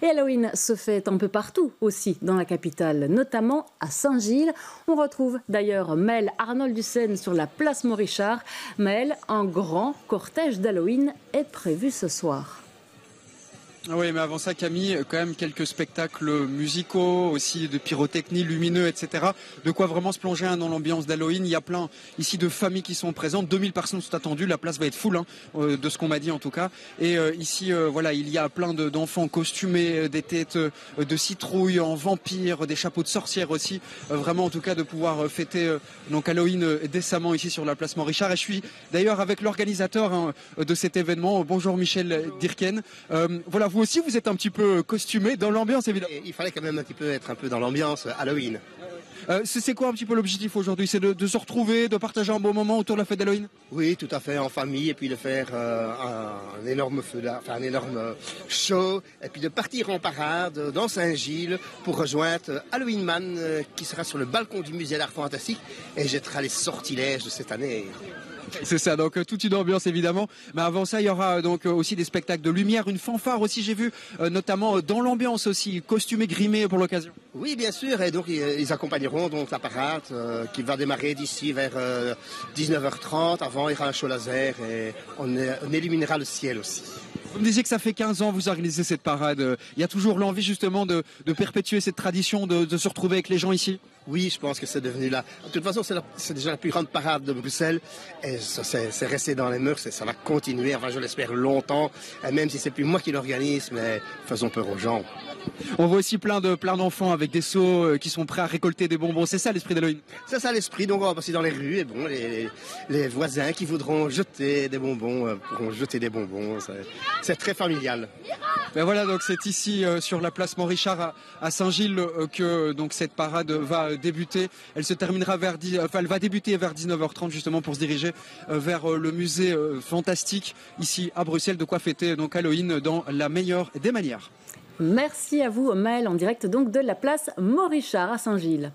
Et Halloween se fait un peu partout aussi dans la capitale, notamment à Saint-Gilles. On retrouve d'ailleurs Mel Arnold-Ducène sur la place Morichard. Mel, un grand cortège d'Halloween est prévu ce soir. Oui, mais avant ça, Camille, quand même quelques spectacles musicaux, aussi de pyrotechnie, lumineux, etc. De quoi vraiment se plonger dans l'ambiance d'Halloween. Il y a plein ici de familles qui sont présentes. 2000 personnes sont attendues. La place va être full, de ce qu'on m'a dit en tout cas. Et ici, voilà, il y a plein d'enfants costumés, des têtes de citrouilles en vampire, des chapeaux de sorcières aussi. Vraiment, en tout cas, de pouvoir fêter donc Halloween décemment ici sur la place Morichard. Et je suis d'ailleurs avec l'organisateur de cet événement. Bonjour Michel Dirken. Voilà, vous aussi, vous êtes un petit peu costumé dans l'ambiance, évidemment. Il fallait quand même être un peu dans l'ambiance Halloween. C'est quoi un petit peu l'objectif aujourd'hui? C'est de se retrouver, de partager un bon moment autour de la fête d'Halloween? Oui, tout à fait, en famille, et puis de faire un énorme feu, un énorme show, et puis de partir en parade dans Saint-Gilles pour rejoindre Halloween Man qui sera sur le balcon du musée d'art fantastique et jettera les sortilèges de cette année. C'est ça, donc toute une ambiance évidemment. Mais avant ça, il y aura donc aussi des spectacles de lumière, une fanfare aussi, j'ai vu, notamment dans l'ambiance aussi, costumés, grimés pour l'occasion. Oui, bien sûr, et donc ils accompagneront donc la parade qui va démarrer d'ici vers 19h30. Avant, il y aura un show laser et on illuminera le ciel aussi. Vous me disiez que ça fait 15 ans que vous organisez cette parade. Il y a toujours l'envie justement de perpétuer cette tradition, de se retrouver avec les gens ici? Oui, je pense que c'est devenu là. De toute façon, c'est déjà la plus grande parade de Bruxelles. Et c'est resté dans les mœurs et ça va continuer, enfin je l'espère longtemps. Et même si c'est plus moi qui l'organise, mais faisons peur aux gens. On voit aussi plein d'enfants avec des seaux qui sont prêts à récolter des bonbons. C'est ça l'esprit d'Halloween? C'est ça l'esprit, donc on va passer dans les rues et bon, les voisins qui voudront jeter des bonbons pourront jeter des bonbons. C'est très familial. Ben voilà, donc c'est ici sur la place Morichard à Saint-Gilles que donc cette parade va débuter. Elle se terminera elle va débuter vers 19h30 justement pour se diriger vers le musée fantastique ici à Bruxelles. De quoi fêter donc Halloween dans la meilleure des manières. Merci à vous, Mel, en direct donc de la place Morichard à Saint-Gilles.